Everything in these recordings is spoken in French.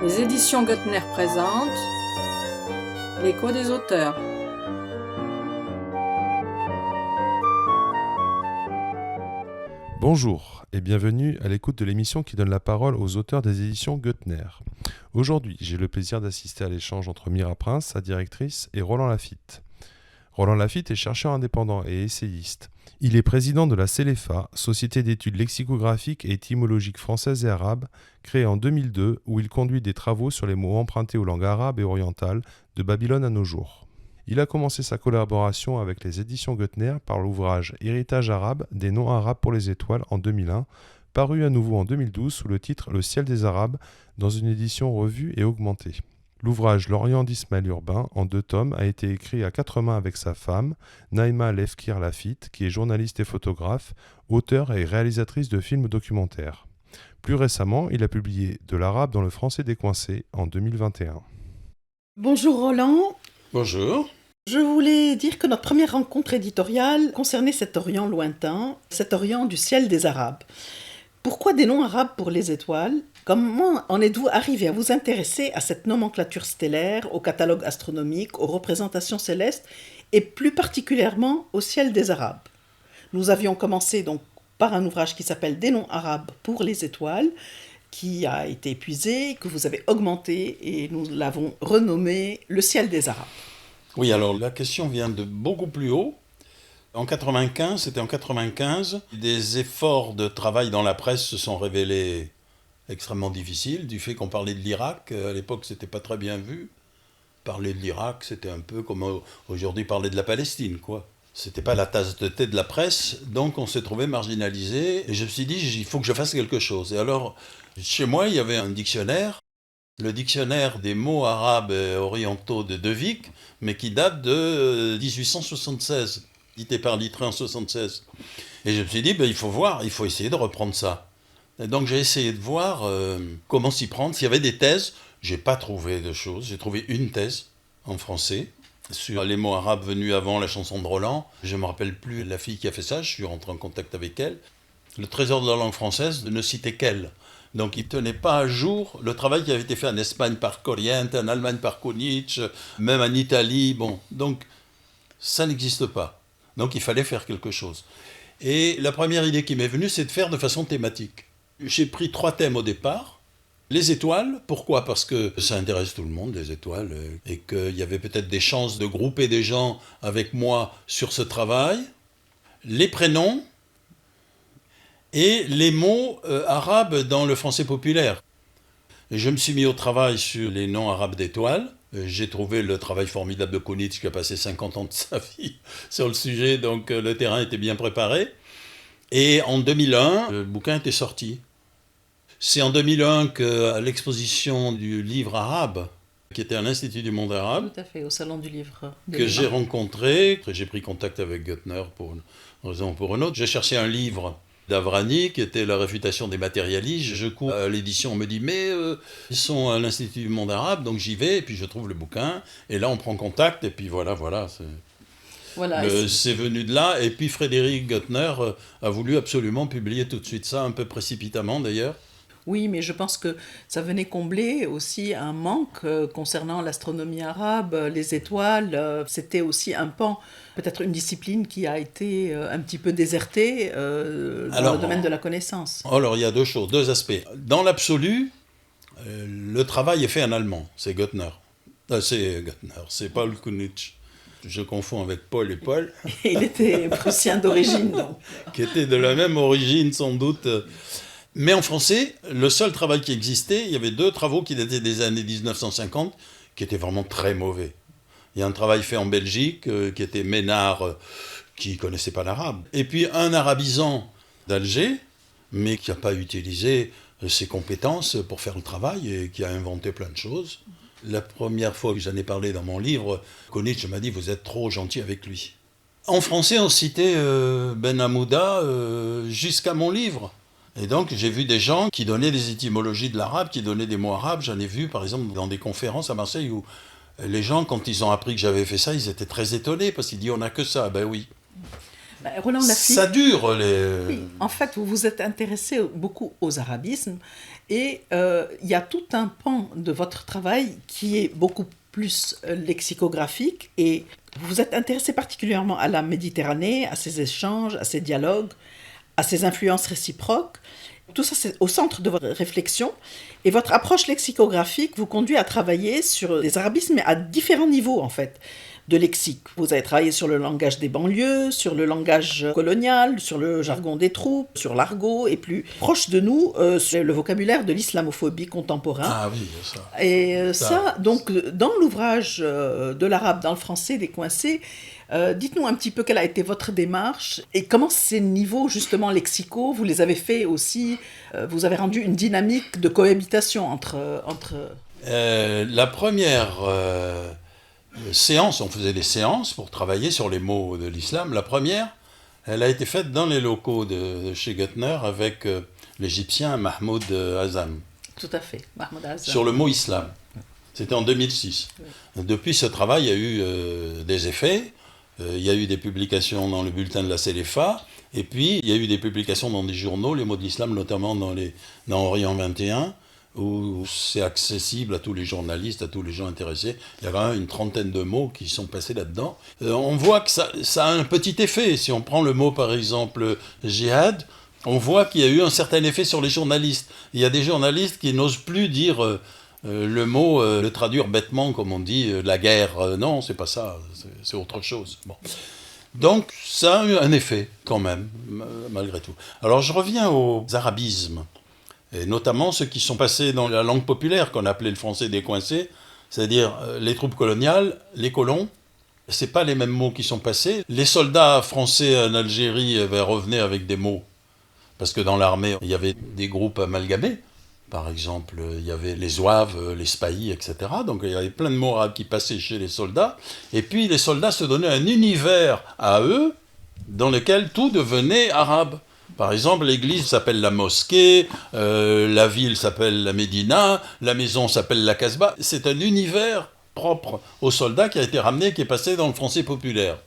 Les éditions Goettner présentent L'écho des auteurs. Bonjour et bienvenue à l'écoute de l'émission qui donne la parole aux auteurs des éditions Goettner. Aujourd'hui, j'ai le plaisir d'assister à l'échange entre Mira Prince, sa directrice, et Roland Lafitte. Roland Lafitte est chercheur indépendant et essayiste. Il est président de la CELEFA, Société d'études lexicographiques et étymologiques françaises et arabes, créée en 2002, où il conduit des travaux sur les mots empruntés aux langues arabes et orientales, de Babylone à nos jours. Il a commencé sa collaboration avec les éditions Goettner par l'ouvrage Héritage arabe des noms arabes pour les étoiles en 2001, paru à nouveau en 2012 sous le titre Le ciel des arabes, dans une édition revue et augmentée. L'ouvrage L'Orient d'Ismaël Urbain, en 2 tomes, a été écrit à 4 mains avec sa femme, Naïma Lefkir Lafitte, qui est journaliste et photographe, auteure et réalisatrice de films documentaires. Plus récemment, il a publié De l'arabe dans le français décoincé en 2021. Bonjour Roland. Bonjour. Je voulais dire que notre première rencontre éditoriale concernait cet Orient lointain, cet Orient du ciel des Arabes. Pourquoi des noms arabes pour les étoiles ? Comment en êtes-vous arrivé à vous intéresser à cette nomenclature stellaire, au catalogue astronomique, aux représentations célestes et plus particulièrement au ciel des Arabes ? Nous avions commencé donc par un ouvrage qui s'appelle Des noms arabes pour les étoiles, qui a été épuisé, que vous avez augmenté et nous l'avons renommé Le ciel des Arabes. Oui, alors la question vient de beaucoup plus haut. En 95, des efforts de travail dans la presse se sont révélés extrêmement difficiles, du fait qu'on parlait de l'Irak. À l'époque, c'était pas très bien vu. Parler de l'Irak, c'était un peu comme aujourd'hui parler de la Palestine, quoi. C'était pas la tasse de thé de la presse, donc on s'est trouvé marginalisé. Et je me suis dit, il faut que je fasse quelque chose. Et alors, chez moi, il y avait un dictionnaire, le dictionnaire des mots arabes et orientaux de De Vic, mais qui date de 1876, édité par Littré en 76. Et je me suis dit, il faut essayer de reprendre ça. Et donc j'ai essayé de voir comment s'y prendre, s'il y avait des thèses. J'ai pas trouvé de choses. J'ai trouvé une thèse en français sur les mots arabes venus avant la chanson de Roland. Je me rappelle plus la fille qui a fait ça, je suis rentré en contact avec elle. Le trésor de la langue française ne citait qu'elle. Donc il ne tenait pas à jour le travail qui avait été fait en Espagne par Corriente, en Allemagne par Kunitsch, même en Italie. Bon, donc ça n'existe pas. Donc il fallait faire quelque chose. Et la première idée qui m'est venue, c'est de faire de façon thématique. J'ai pris 3 thèmes au départ. Les étoiles, pourquoi ? Parce que ça intéresse tout le monde, les étoiles, et qu'il y avait peut-être des chances de grouper des gens avec moi sur ce travail. Les prénoms et les mots arabes dans le français populaire. Et je me suis mis au travail sur les noms arabes d'étoiles. J'ai trouvé le travail formidable de Kunitsch qui a passé 50 ans de sa vie sur le sujet, donc le terrain était bien préparé. Et en 2001, le bouquin était sorti. C'est en 2001 qu'à l'exposition du livre arabe, qui était à l'Institut du monde arabe, Tout à fait, au Salon du Livre. que j'ai rencontré. J'ai pris contact avec Goettner pour une raison ou pour une autre. J'ai cherché un livre d'Avrani, qui était La réfutation des matérialistes. Je cours à l'édition, on me dit, mais ils sont à l'Institut du monde arabe, donc j'y vais, et puis je trouve le bouquin, et là on prend contact, et puis voilà. C'est venu de là, et puis Frédéric Goettner a voulu absolument publier tout de suite ça, un peu précipitamment d'ailleurs. Oui, mais je pense que ça venait combler aussi un manque concernant l'astronomie arabe, les étoiles. C'était aussi un pan, peut-être une discipline qui a été un petit peu désertée dans le domaine de la connaissance. Alors, il y a 2 aspects. Dans l'absolu, le travail est fait en allemand. C'est Goettner. C'est Paul Kunitsch. Je confonds avec Paul et Paul. Il était prussien d'origine, donc. Qui étaient de la même origine, sans doute. Mais en français, le seul travail qui existait, il y avait 2 travaux qui dataient des années 1950, qui étaient vraiment très mauvais. Il y a un travail fait en Belgique, qui était Ménard, qui ne connaissait pas l'arabe. Et puis un arabisant d'Alger, mais qui n'a pas utilisé ses compétences pour faire le travail et qui a inventé plein de choses. La première fois que j'en ai parlé dans mon livre, Kunitsch m'a dit « Vous êtes trop gentil avec lui ». En français, on citait Ben Hamouda jusqu'à mon livre. Et donc, j'ai vu des gens qui donnaient des étymologies de l'arabe, qui donnaient des mots arabes. J'en ai vu, par exemple, dans des conférences à Marseille, où les gens, quand ils ont appris que j'avais fait ça, ils étaient très étonnés, parce qu'ils disent « On n'a que ça ». Ben oui. Roland Lafitte, Ça dure, oui, en fait, vous vous êtes intéressé beaucoup aux arabismes et il y a tout un pan de votre travail qui est beaucoup plus lexicographique et vous vous êtes intéressé particulièrement à la Méditerranée, à ses échanges, à ses dialogues, à ses influences réciproques. Tout ça, c'est au centre de votre réflexion. Et votre approche lexicographique vous conduit à travailler sur les arabismes, mais à différents niveaux, en fait, de lexique. Vous avez travaillé sur le langage des banlieues, sur le langage colonial, sur le jargon des troupes, sur l'argot, et plus proche de nous, sur le vocabulaire de l'islamophobie contemporain. Ah oui, ça. Et ça, donc, dans l'ouvrage de l'arabe dans le français des coincés, dites-nous un petit peu quelle a été votre démarche et comment ces niveaux justement lexicaux, vous les avez fait aussi, vous avez rendu une dynamique de cohabitation entre... La première séance, on faisait des séances pour travailler sur les mots de l'islam. La première, elle a été faite dans les locaux de chez Göttner avec l'Égyptien Mahmoud Azam. Tout à fait, Mahmoud Azam. Sur le mot islam. C'était en 2006. Oui. Depuis ce travail, il y a eu des effets. Il y a eu des publications dans le bulletin de la Céléfa, et puis il y a eu des publications dans des journaux, les mots de l'islam, notamment dans Orient 21, où c'est accessible à tous les journalistes, à tous les gens intéressés. Il y a quand même une trentaine de mots qui sont passés là-dedans. On voit que ça a un petit effet. Si on prend le mot, par exemple, djihad, on voit qu'il y a eu un certain effet sur les journalistes. Il y a des journalistes qui n'osent plus dire... le mot, le traduire bêtement, comme on dit, la guerre, non, c'est pas ça, c'est autre chose. Bon. Donc, ça a eu un effet, quand même, malgré tout. Alors, je reviens aux arabismes, et notamment ceux qui sont passés dans la langue populaire, qu'on appelait le français décoincé, c'est-à-dire les troupes coloniales, les colons. C'est pas les mêmes mots qui sont passés. Les soldats français en Algérie revenaient avec des mots, parce que dans l'armée, il y avait des groupes amalgamés. Par exemple, il y avait les zouaves, les spahis, etc. Donc il y avait plein de mots arabes qui passaient chez les soldats. Et puis les soldats se donnaient un univers à eux dans lequel tout devenait arabe. Par exemple, l'église s'appelle la mosquée, la ville s'appelle la Médina, la maison s'appelle la Casbah. C'est un univers propre aux soldats qui a été ramené, qui est passé dans le français populaire.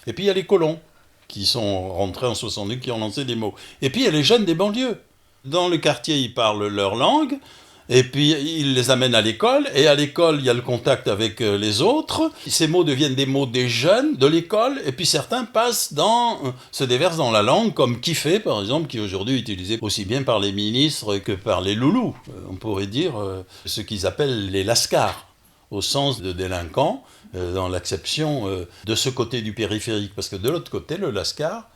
Et puis il y a les colons qui sont rentrés en 62, qui ont lancé des mots. Et puis il y a les jeunes des banlieues. Dans le quartier, ils parlent leur langue, et puis ils les amènent à l'école, et à l'école, il y a le contact avec les autres. Ces mots deviennent des mots des jeunes de l'école, et puis certains se déversent dans la langue, comme kiffé, par exemple, qui aujourd'hui est utilisé aussi bien par les ministres que par les loulous. On pourrait dire ce qu'ils appellent les lascars, au sens de délinquants, dans l'acception de ce côté du périphérique, parce que de l'autre côté, le lascar,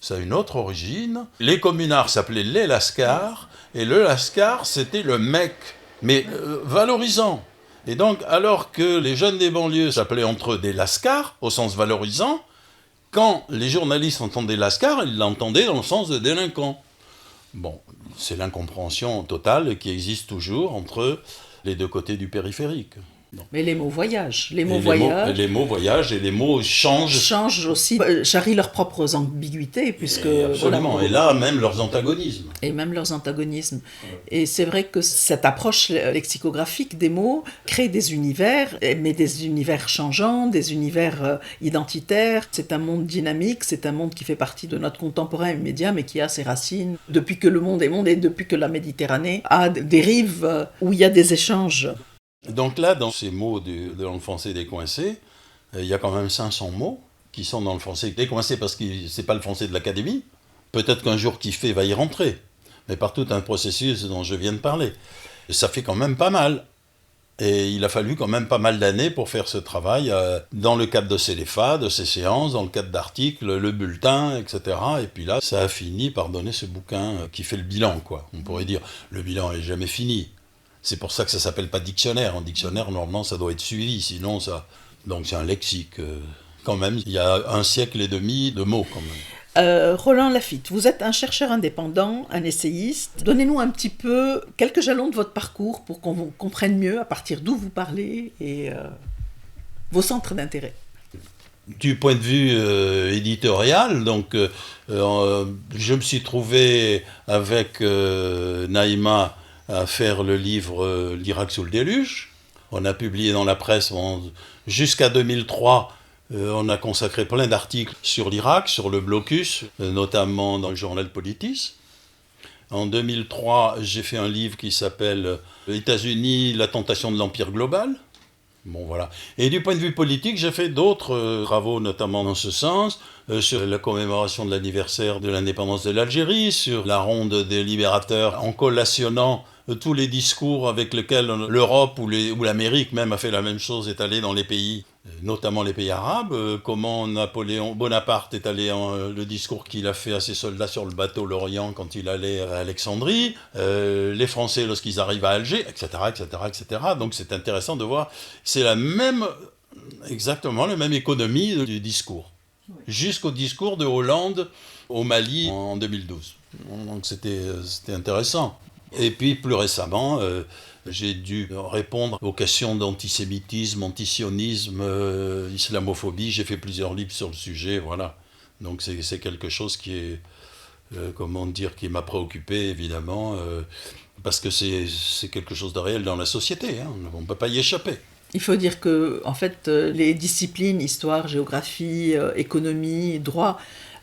ça a une autre origine. Les communards s'appelaient les lascars, et le lascar, c'était le mec, mais valorisant. Et donc, alors que les jeunes des banlieues s'appelaient entre eux des lascars, au sens valorisant, quand les journalistes entendaient lascar, ils l'entendaient dans le sens de délinquant. Bon, c'est l'incompréhension totale qui existe toujours entre les deux côtés du périphérique. Non. Mais les mots voyagent. Les mots voyagent et les mots changent. Changent aussi, charrient leurs propres ambiguïtés, puisque... Absolument, et là, même leurs antagonismes. Et même leurs antagonismes. Et c'est vrai que cette approche lexicographique des mots crée des univers, mais des univers changeants, des univers identitaires. C'est un monde dynamique, c'est un monde qui fait partie de notre contemporain immédiat, mais qui a ses racines depuis que le monde est monde et depuis que la Méditerranée a des rives où il y a des échanges. Donc là, dans ces mots de langue français décoincé, il y a quand même 500 mots qui sont dans le français décoincé parce que c'est pas le français de l'académie. Peut-être qu'un jour Kiffé va y rentrer, mais par tout un processus dont je viens de parler. Ça fait quand même pas mal. Et il a fallu quand même pas mal d'années pour faire ce travail dans le cadre de Céléfa, de ces séances, dans le cadre d'articles, le bulletin, etc. Et puis là, ça a fini par donner ce bouquin qui fait le bilan, quoi. On pourrait dire, le bilan n'est jamais fini. C'est pour ça que ça ne s'appelle pas dictionnaire. En dictionnaire, normalement, ça doit être suivi, sinon ça... Donc c'est un lexique. Quand même, il y a 1 siècle et demi de mots, quand même. Roland Lafitte, vous êtes un chercheur indépendant, un essayiste. Donnez-nous un petit peu quelques jalons de votre parcours pour qu'on vous comprenne mieux à partir d'où vous parlez et vos centres d'intérêt. Du point de vue éditorial, donc, je me suis trouvé avec Naïma à faire le livre L'Irak sous le déluge. On a publié dans la presse jusqu'à 2003 On a consacré plein d'articles sur l'Irak, sur le blocus, notamment dans le journal Politis. En 2003, j'ai fait un livre qui s'appelle « États-Unis, la tentation de l'empire global ». Bon, voilà. Et du point de vue politique, j'ai fait d'autres travaux, notamment dans ce sens, sur la commémoration de l'anniversaire de l'indépendance de l'Algérie, sur la ronde des libérateurs, en collationnant tous les discours avec lesquels l'Europe ou l'Amérique même a fait la même chose, est allée dans les pays, notamment les pays arabes, comment Napoléon Bonaparte est allé, le discours qu'il a fait à ses soldats sur le bateau L'Orient quand il allait à Alexandrie, les Français lorsqu'ils arrivent à Alger, etc., etc., etc. Donc c'est intéressant de voir, c'est exactement la même économie du discours, jusqu'au discours de Hollande au Mali en 2012. Donc c'était intéressant. Et puis plus récemment, j'ai dû répondre aux questions d'antisémitisme, antisionisme, islamophobie. J'ai fait plusieurs livres sur le sujet, voilà. Donc c'est quelque chose qui est, qui m'a préoccupé évidemment, parce que c'est quelque chose de réel dans la société, hein. On ne peut pas y échapper. Il faut dire que, en fait, les disciplines, histoire, géographie, économie, droit,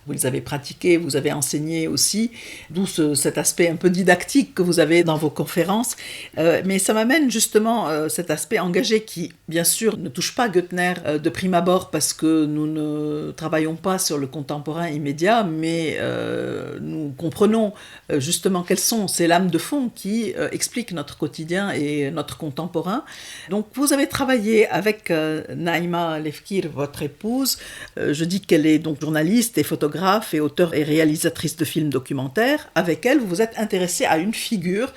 vous les avez pratiquées, vous avez enseigné aussi, d'où cet aspect un peu didactique que vous avez dans vos conférences. Mais ça m'amène justement cet aspect engagé qui, bien sûr, ne touche pas Goettner de prime abord parce que nous ne travaillons pas sur le contemporain immédiat, mais nous comprenons justement quelles sont ces lames de fond qui expliquent notre quotidien et notre contemporain. Donc vous avez travaillé avec Naïma Lefkir, votre épouse. Je dis qu'elle est donc journaliste et photographe et auteure et réalisatrice de films documentaires. Avec elle, vous vous êtes intéressée à une figure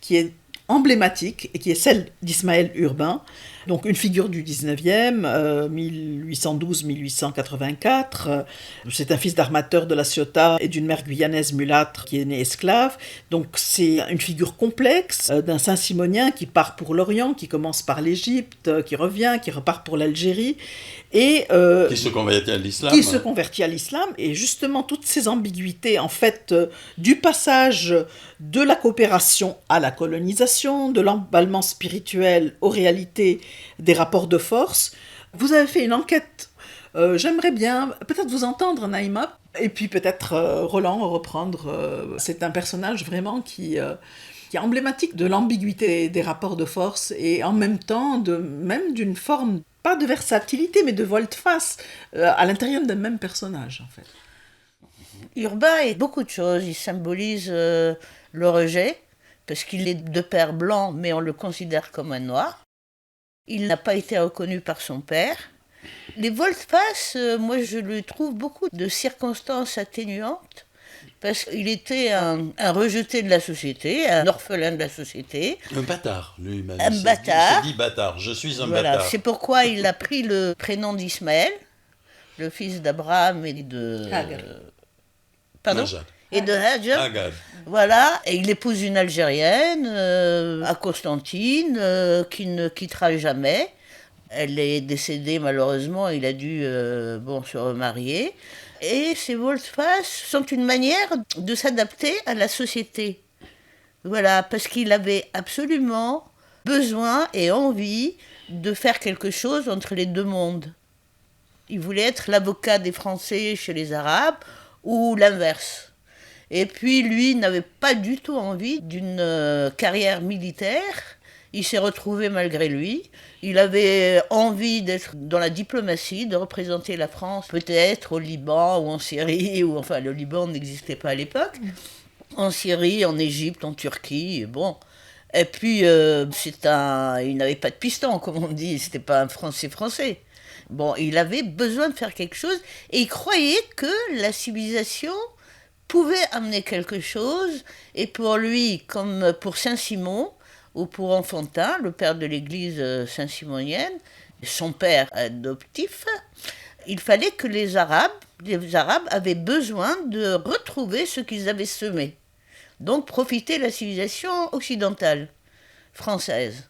qui est emblématique et qui est celle d'Ismaël Urbain, donc une figure du 19e, 1812-1884. C'est un fils d'armateur de la Ciotat et d'une mère guyanaise mulâtre qui est née esclave. Donc c'est une figure complexe d'un Saint-Simonien qui part pour l'Orient, qui commence par l'Égypte, qui revient, qui repart pour l'Algérie. Et, qui se convertit à l'islam. Qui se convertit à l'islam. Et justement, toutes ces ambiguïtés, en fait, du passage de la coopération à la colonisation, de l'emballement spirituel aux réalités des rapports de force. Vous avez fait une enquête. J'aimerais bien peut-être vous entendre, Naïma, et puis peut-être Roland reprendre. C'est un personnage vraiment qui est emblématique de l'ambiguïté des rapports de force et en même temps même d'une forme, pas de versatilité, mais de volte-face à l'intérieur d'un même personnage, en fait. Urbain est beaucoup de choses. Il symbolise le rejet, parce qu'il est de père blanc, mais on le considère comme un noir. Il n'a pas été reconnu par son père. Les volte-face, moi je lui trouve beaucoup de circonstances atténuantes, parce qu'il était un rejeté de la société, un orphelin de la société. Un bâtard, lui-même. Un bâtard. Il se dit bâtard, je suis un voilà, bâtard. C'est pourquoi il a pris le prénom d'Ismaël, le fils d'Abraham et de... Pardon Najat. Et de Hajar. Agad. Voilà, et il épouse une Algérienne, à Constantine, qui ne quittera jamais. Elle est décédée malheureusement, il a dû se remarier. Et ces volte-face sont une manière de s'adapter à la société. Voilà, parce qu'il avait absolument besoin et envie de faire quelque chose entre les deux mondes. Il voulait être l'avocat des Français chez les Arabes, ou l'inverse. Et puis lui n'avait pas du tout envie d'une carrière militaire. Il s'est retrouvé malgré lui. Il avait envie d'être dans la diplomatie, de représenter la France, peut-être au Liban ou en Syrie, ou enfin le Liban n'existait pas à l'époque. En Syrie, en Égypte, en Turquie, bon. Et puis il n'avait pas de piston, comme on dit, c'était pas un français. Bon, il avait besoin de faire quelque chose et il croyait que la civilisation pouvait amener quelque chose. Et pour lui, comme pour Saint-Simon, ou pour Enfantin, le père de l'église saint-simonienne, son père adoptif, il fallait que les Arabes avaient besoin de retrouver ce qu'ils avaient semé. Donc profiter de la civilisation occidentale, française.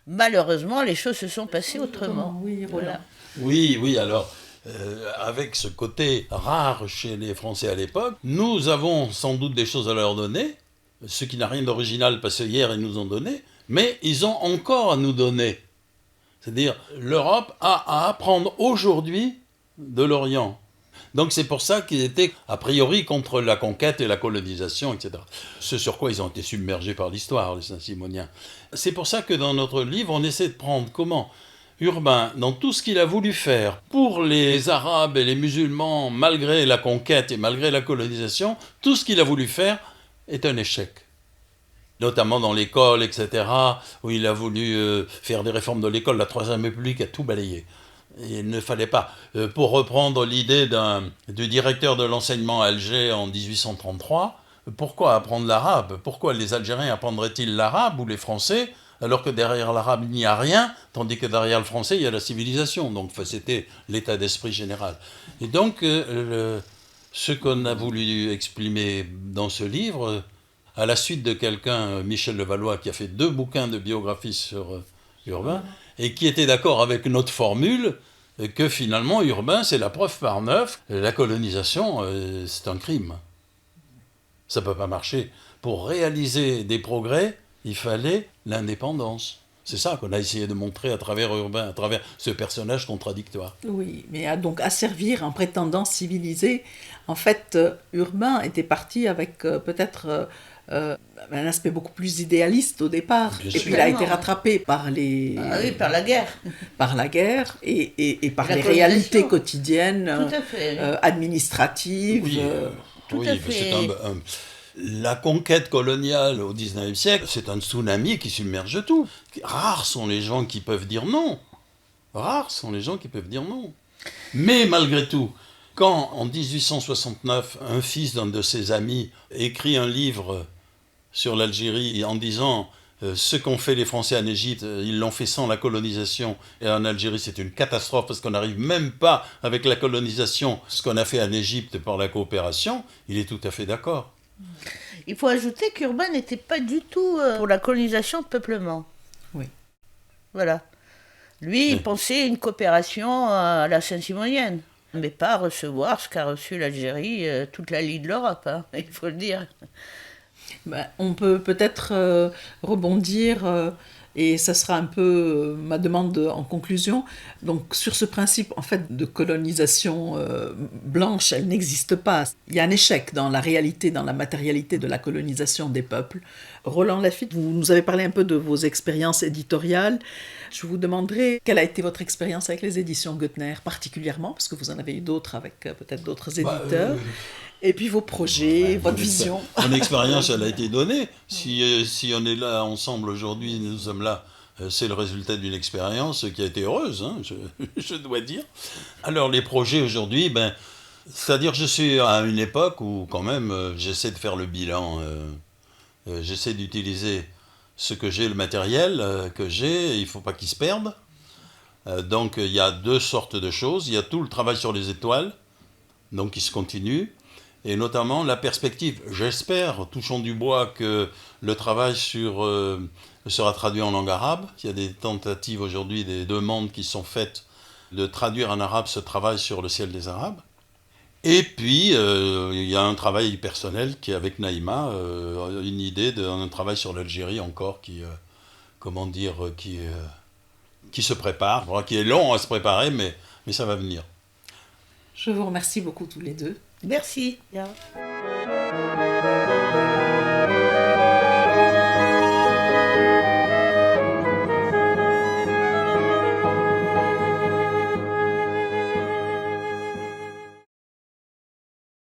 Malheureusement, les choses se sont passées autrement. Oui, voilà. Oui, alors, avec ce côté rare chez les Français à l'époque, nous avons sans doute des choses à leur donner, ce qui n'a rien d'original parce que hier ils nous ont donné, mais ils ont encore à nous donner. C'est-à-dire, l'Europe a à apprendre aujourd'hui de l'Orient. Donc c'est pour ça qu'ils étaient a priori contre la conquête et la colonisation, etc. Ce sur quoi ils ont été submergés par l'histoire, les Saint-Simoniens. C'est pour ça que dans notre livre, on essaie de prendre comment Urbain, dans tout ce qu'il a voulu faire pour les Arabes et les musulmans, malgré la conquête et malgré la colonisation, tout ce qu'il a voulu faire est un échec. Notamment dans l'école, etc., où il a voulu faire des réformes de l'école, la Troisième République a tout balayé. Il ne fallait pas. Pour reprendre l'idée du directeur de l'enseignement à Alger en 1833, pourquoi apprendre l'arabe ? Pourquoi les Algériens apprendraient-ils l'arabe ou les Français, alors que derrière l'arabe il n'y a rien, tandis que derrière le français il y a la civilisation. Donc c'était l'état d'esprit général. Et donc ce qu'on a voulu exprimer dans ce livre, à la suite de quelqu'un, Michel Levallois, qui a fait 2 bouquins de biographie sur Urbain, et qui était d'accord avec notre formule, que finalement Urbain c'est la preuve par 9, la colonisation c'est un crime. Ça ne peut pas marcher. Pour réaliser des progrès, il fallait l'indépendance. C'est ça qu'on a essayé de montrer à travers Urbain, à travers ce personnage contradictoire. Oui, mais donc à servir en prétendant civiliser. En fait, Urbain était parti avec peut-être un aspect beaucoup plus idéaliste au départ. Bien et sûr. puis il a été rattrapé par les... Ah oui, par la guerre. par la guerre et par La les colonisation. réalités quotidiennes, Tout à fait. administratives. Oui, Tout oui, à mais fait. la conquête coloniale au XIXe siècle, c'est un tsunami qui submerge tout. Rares sont les gens qui peuvent dire non. Rares sont les gens qui peuvent dire non. Mais malgré tout, quand en 1869, un fils d'un de ses amis écrit un livre sur l'Algérie en disant ce qu'ont fait les Français en Égypte, ils l'ont fait sans la colonisation, et en Algérie c'est une catastrophe parce qu'on n'arrive même pas avec la colonisation ce qu'on a fait en Égypte par la coopération, il est tout à fait d'accord. Il faut ajouter qu'Urbain n'était pas du tout pour la colonisation de peuplement. Oui. Voilà. Lui, il Oui. pensait une coopération à la Saint-Simonienne, mais pas recevoir ce qu'a reçu l'Algérie, toute la Ligue de l'Europe, hein, il faut le dire. On peut peut-être rebondir, et ça sera un peu ma demande en conclusion. Donc sur ce principe en fait de colonisation blanche, elle n'existe pas. Il y a un échec dans la réalité, dans la matérialité de la colonisation des peuples. Roland Lafitte, vous nous avez parlé un peu de vos expériences éditoriales. Je vous demanderai quelle a été votre expérience avec les éditions Goettner particulièrement, parce que vous en avez eu d'autres avec peut-être d'autres éditeurs. Et puis vos projets, votre vision. Mon expérience, elle a été donnée. Si on est là ensemble aujourd'hui, nous sommes là, c'est le résultat d'une expérience qui a été heureuse, hein, je dois dire. Alors les projets aujourd'hui, c'est-à-dire je suis à une époque où quand même j'essaie de faire le bilan, j'essaie d'utiliser ce que j'ai, le matériel que j'ai, il ne faut pas qu'il se perde. Donc il y a 2 sortes de choses. Il y a tout le travail sur les étoiles, donc qui se continue. Et notamment la perspective, j'espère, touchons du bois, que le travail sera traduit en langue arabe. Il y a des tentatives aujourd'hui, des demandes qui sont faites de traduire en arabe ce travail sur le ciel des Arabes. Et puis, il y a un travail personnel qui est avec Naïma, une idée d'un travail sur l'Algérie encore qui se prépare, qui est long à se préparer, mais ça va venir. Je vous remercie beaucoup tous les deux. Merci. Bien.